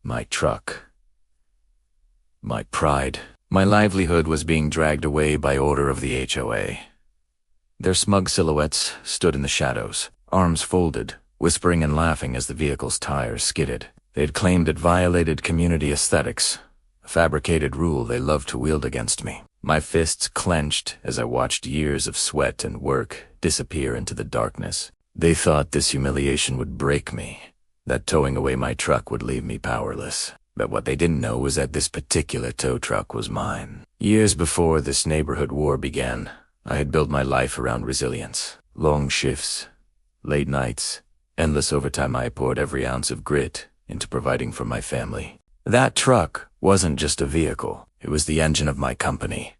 My truck. My pride. My livelihood was being dragged away by order of the HOA. Their smug silhouettes stood in the shadows, arms folded, whispering and laughing as the vehicle's tires skidded. They had claimed it violated community aesthetics, a fabricated rule they loved to wield against me. My fists clenched as I watched years of sweat and work disappear into the darkness. They thought this humiliation would break me, that towing away my truck would leave me powerless. But what they didn't know was that this particular tow truck was mine. Years before this neighborhood war began, I had built my life around resilience. Long shifts, late nights, endless overtime. I poured every ounce of grit into providing for my family. That truck wasn't just a vehicle. It was the engine of my company,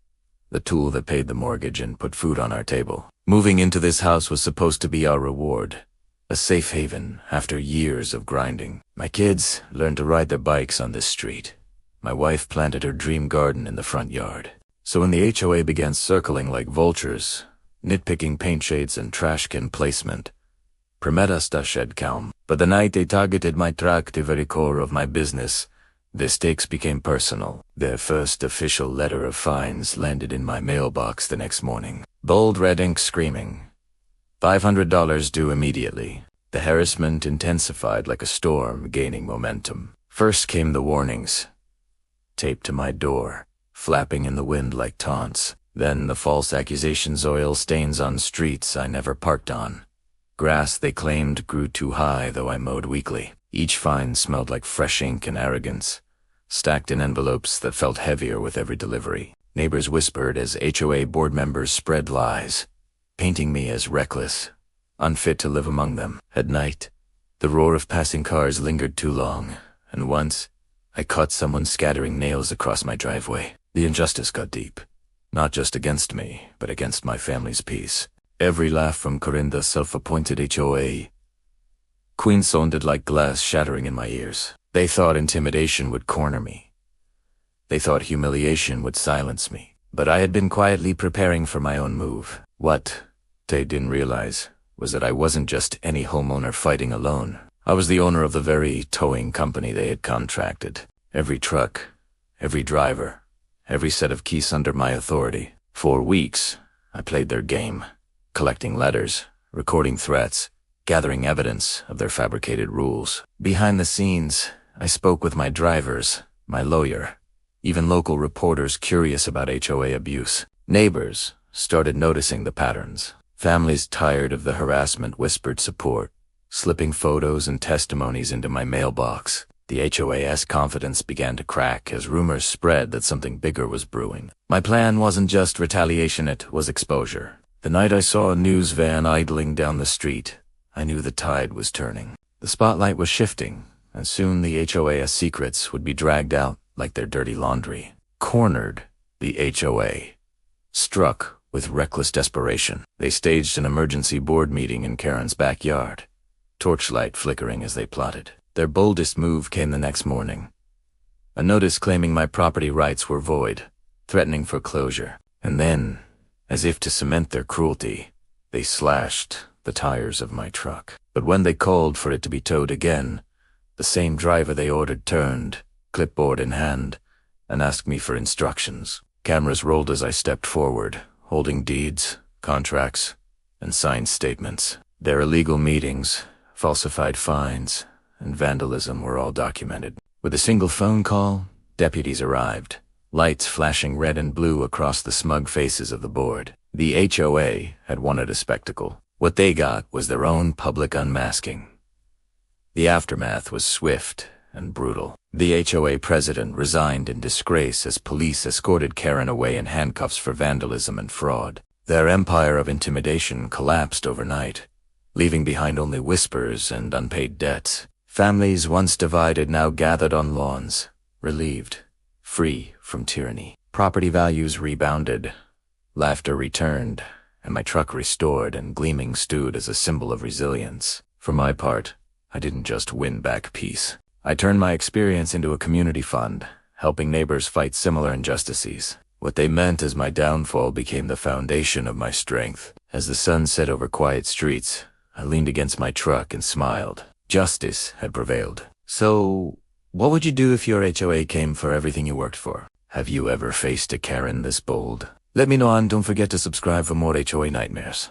the tool that paid the mortgage and put food on our table. Moving into this house was supposed to be our reward, a safe haven after years of grinding. My kids learned to ride their bikes on this street. My wife planted her dream garden in the front yard. So when the HOA began circling like vultures, nitpicking paint shades and trash can placement, premedasta shed calm. But the night they targeted my truck, the very core of my business, the stakes became personal. Their first official letter of fines landed in my mailbox the next morning. Bold red ink screaming, $500 due immediately. The harassment intensified like a storm, gaining momentum. First came the warnings, taped to my door, flapping in the wind like taunts. Then the false accusations, oil stains on streets I never parked on. Grass they claimed grew too high, though I mowed weekly. Each fine smelled like fresh ink and arrogance, stacked in envelopes that felt heavier with every delivery. Neighbors whispered as HOA board members spread lies, painting me as reckless, unfit to live among them. At night, the roar of passing cars lingered too long, and once, I caught someone scattering nails across my driveway. The injustice got deep, not just against me, but against my family's peace. Every laugh from Corinda's self-appointed HOA queen sounded like glass shattering in my ears. They thought intimidation would corner me. They thought humiliation would silence me. But I had been quietly preparing for my own move. What they didn't realize was that I wasn't just any homeowner fighting alone. I was the owner of the very towing company they had contracted. Every truck, every driver, every set of keys under my authority. For weeks, I played their game, collecting letters, recording threats, gathering evidence of their fabricated rules. Behind the scenes, I spoke with my drivers, my lawyer, even local reporters curious about HOA abuse. Neighbors started noticing the patterns. Families tired of the harassment whispered support, slipping photos and testimonies into my mailbox. The HOA's confidence began to crack as rumors spread that something bigger was brewing. My plan wasn't just retaliation, it was exposure. The night I saw a news van idling down the street, I knew the tide was turning. The spotlight was shifting, and soon the HOA's secrets would be dragged out like their dirty laundry. Cornered, the HOA, struck with reckless desperation. They staged an emergency board meeting in Karen's backyard, torchlight flickering as they plotted. Their boldest move came the next morning. A notice claiming my property rights were void, threatening foreclosure. And then, as if to cement their cruelty, they slashed the tires of my truck. But when they called for it to be towed again, the same driver they ordered turned, clipboard in hand, and asked me for instructions. Cameras rolled as I stepped forward, holding deeds, contracts, and signed statements. Their illegal meetings, falsified fines, and vandalism were all documented. With a single phone call, deputies arrived, lights flashing red and blue across the smug faces of the board. The HOA had wanted a spectacle. What they got was their own public unmasking. The aftermath was swift and brutal. The HOA president resigned in disgrace as police escorted Karen away in handcuffs for vandalism and fraud. Their empire of intimidation collapsed overnight, leaving behind only whispers and unpaid debts. Families once divided now gathered on lawns, relieved, free from tyranny. Property values rebounded, laughter returned, and my truck restored and gleaming stood as a symbol of resilience. For my part, I didn't just win back peace. I turned my experience into a community fund, helping neighbors fight similar injustices. What they meant as my downfall became the foundation of my strength. As the sun set over quiet streets, I leaned against my truck and smiled. Justice had prevailed. So, What would you do if your HOA came for everything you worked for? Have you ever faced a Karen this bold? Let me know and don't forget to subscribe for more HOA nightmares.